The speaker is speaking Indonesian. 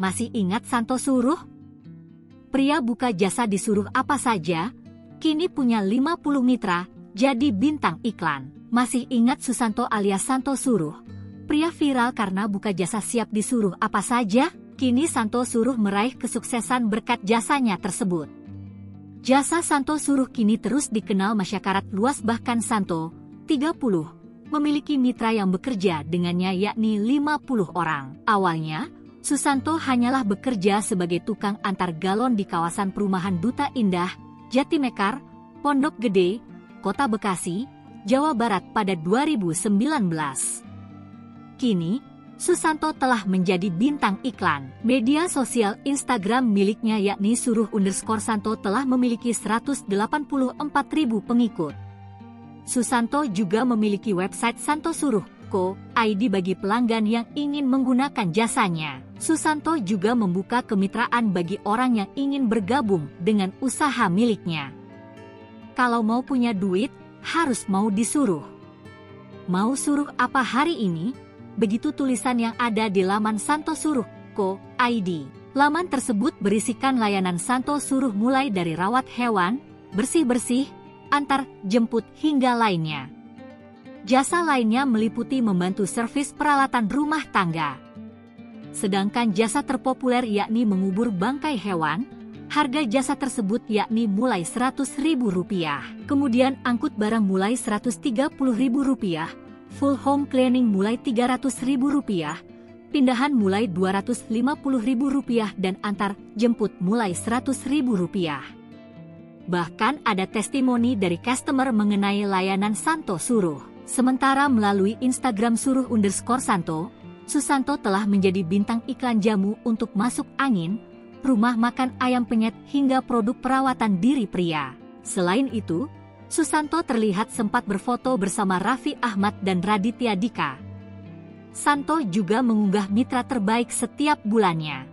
Masih ingat Santo Suruh? Pria buka jasa di Suruh apa saja, kini punya 50 mitra, jadi bintang iklan. Masih ingat Susanto alias Santo Suruh? Pria viral karena buka jasa siap di Suruh apa saja, kini Santo Suruh meraih kesuksesan berkat jasanya tersebut. Jasa Santo Suruh kini terus dikenal masyarakat luas, bahkan Santo, 30, memiliki mitra yang bekerja dengannya yakni 50 orang. Awalnya, Susanto hanyalah bekerja sebagai tukang antar galon di kawasan perumahan Duta Indah, Jatimekar, Pondok Gede, Kota Bekasi, Jawa Barat pada 2019. Kini, Susanto telah menjadi bintang iklan. Media sosial Instagram miliknya yakni Suruh_Santo telah memiliki 184.000 pengikut. Susanto juga memiliki website Santo Suruh Co.id bagi pelanggan yang ingin menggunakan jasanya. Susanto juga membuka kemitraan bagi orang yang ingin bergabung dengan usaha miliknya. Kalau mau punya duit, harus mau disuruh. Mau suruh apa hari ini? Begitu tulisan yang ada di laman Santo Suruh Co.id. Laman tersebut berisikan layanan Santo Suruh mulai dari rawat hewan, bersih-bersih, antar jemput hingga lainnya. Jasa lainnya meliputi membantu servis peralatan rumah tangga. Sedangkan jasa terpopuler yakni mengubur bangkai hewan, harga jasa tersebut yakni mulai Rp100.000. Kemudian angkut barang mulai Rp130.000, full home cleaning mulai Rp300.000, pindahan mulai Rp250.000 dan antar jemput mulai Rp100.000. Bahkan ada testimoni dari customer mengenai layanan Santo Suruh. Sementara melalui Instagram Suruh_Santo, Susanto telah menjadi bintang iklan jamu untuk masuk angin, rumah makan ayam penyet hingga produk perawatan diri pria. Selain itu, Susanto terlihat sempat berfoto bersama Raffi Ahmad dan Raditya Dika. Santo juga mengunggah mitra terbaik setiap bulannya.